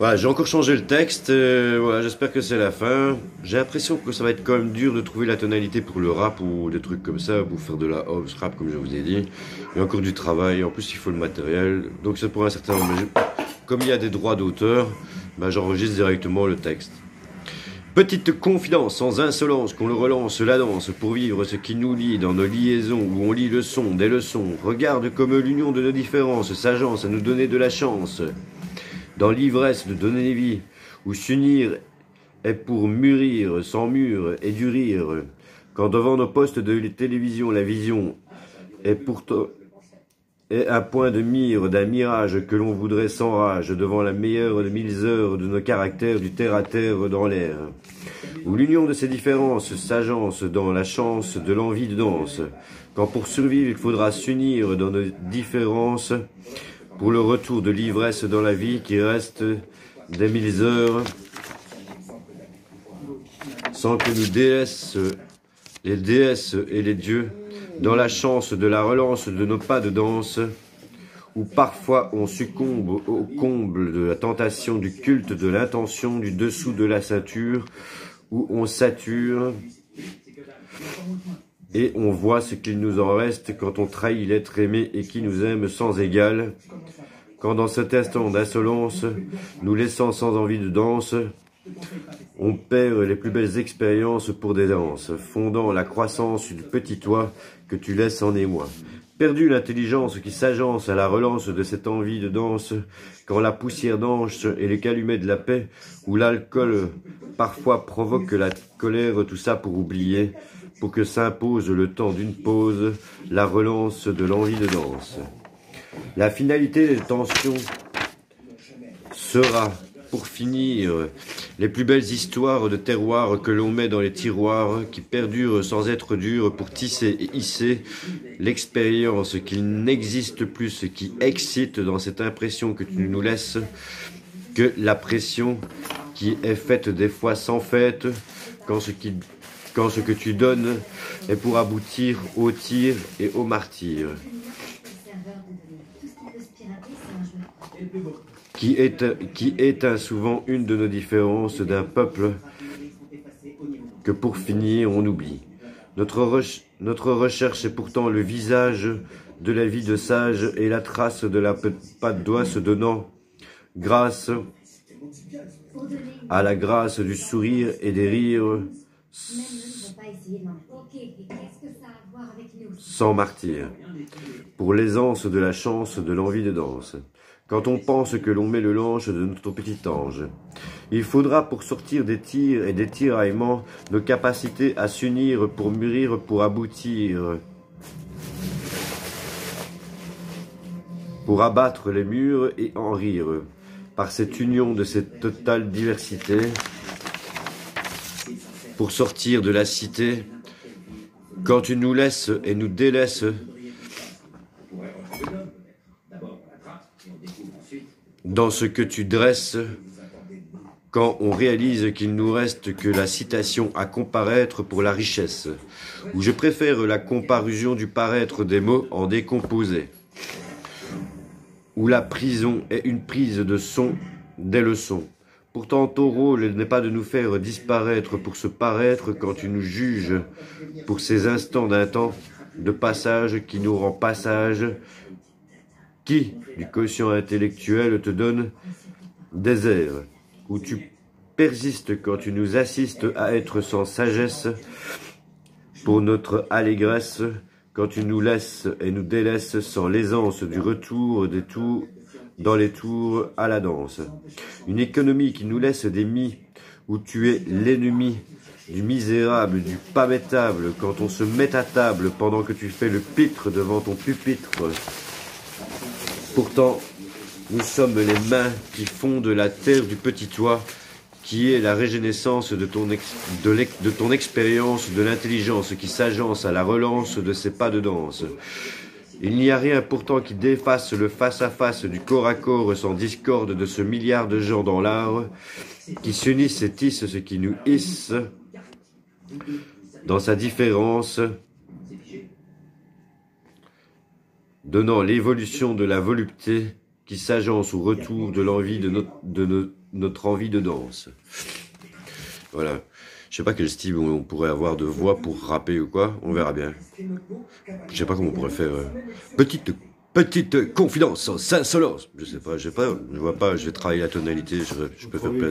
Voilà, j'ai encore changé le texte, voilà, j'espère que c'est la fin. J'ai l'impression que ça va être quand même dur de trouver la tonalité pour le rap ou des trucs comme ça, pour faire de la house rap comme je vous ai dit. Il y a encore du travail, en plus il faut le matériel, donc c'est pour un certain moment. Comme il y a des droits d'auteur, bah, j'enregistre directement le texte. Petite confidence, sans insolence, qu'on le relance la danse pour vivre ce qui nous lie dans nos liaisons où on lit le son des leçons. Regarde comme l'union de nos différences s'agence à nous donner de la chance. Dans l'ivresse de donner vie, où s'unir est pour mûrir sans mur et du rire. Quand devant nos postes de télévision, la vision est pourtant est un point de mire d'un mirage que l'on voudrait sans rage devant la meilleure de 1000 heures de nos caractères du terre à terre dans l'air. Où l'union de ces différences s'agence dans la chance de l'envie de danse. Quand pour survivre il faudra s'unir dans nos différences, pour le retour de l'ivresse dans la vie qui reste des 1000 heures, sans que nous délaissent les déesses et les dieux, dans la chance de la relance de nos pas de danse, où parfois on succombe au comble de la tentation du culte de l'intention du dessous de la ceinture, où on sature et on voit ce qu'il nous en reste quand on trahit l'être aimé et qui nous aime sans égal, quand dans cet instant d'insolence, nous laissant sans envie de danse, on perd les plus belles expériences pour des danses, fondant la croissance du petit toit que tu laisses en émoi. Perdu l'intelligence qui s'agence à la relance de cette envie de danse, quand la poussière d'anche et les calumets de la paix, où l'alcool parfois provoque la colère, tout ça pour oublier, pour que s'impose le temps d'une pause, la relance de l'envie de danse. La finalité des tensions sera, pour finir, les plus belles histoires de terroir que l'on met dans les tiroirs, qui perdurent sans être dures pour tisser et hisser l'expérience qu'il n'existe plus, ce qui excite dans cette impression que tu nous laisses, que la pression qui est faite des fois sans fête, quand ce que tu donnes est pour aboutir au tir et au martyr. Qui est souvent une de nos différences d'un peuple que pour finir on oublie. Notre recherche est pourtant le visage de la vie de sage et la trace de la patte d'oie se donnant grâce à la grâce du sourire et des rires sans martyr, pour l'aisance de la chance de l'envie de danse. Quand on pense que l'on met le lange de notre petit ange, il faudra pour sortir des tirs et des tiraillements nos capacités à s'unir pour mûrir, pour aboutir, pour abattre les murs et en rire, par cette union de cette totale diversité, pour sortir de la cité, quand tu nous laisses et nous délaisses, dans ce que tu dresses, quand on réalise qu'il nous reste que la citation à comparaître pour la richesse, où je préfère la comparution du paraître des mots en décomposés, où la prison est une prise de son des leçons. Pourtant ton rôle n'est pas de nous faire disparaître pour se paraître quand tu nous juges pour ces instants d'un temps de passage qui nous rend passage, qui, du quotient intellectuel, te donne des airs, où tu persistes quand tu nous assistes à être sans sagesse, pour notre allégresse, quand tu nous laisses et nous délaisses sans l'aisance du retour des tours, dans les tours à la danse. Une économie qui nous laisse des mis, où tu es l'ennemi du misérable, du pas mettable, quand on se met à table pendant que tu fais le pitre devant ton pupitre. Pourtant, nous sommes les mains qui fondent la terre du petit toit, qui est la régénérescence de ton expérience, de l'intelligence qui s'agence à la relance de ces pas de danse. Il n'y a rien pourtant qui défasse le face-à-face du corps à corps sans discorde de ce milliard de gens dans l'art, qui s'unissent et tissent ce qui nous hisse, dans sa différence, donnant l'évolution de la volupté qui s'agence au retour de l'envie notre envie de danse. Voilà. Je sais pas quel style on pourrait avoir de voix pour rapper ou quoi, on verra bien. Je sais pas comment on pourrait faire. Petite confidence, sans insolence. Je sais pas, je vois pas, je vais travailler la tonalité, je peux faire plein.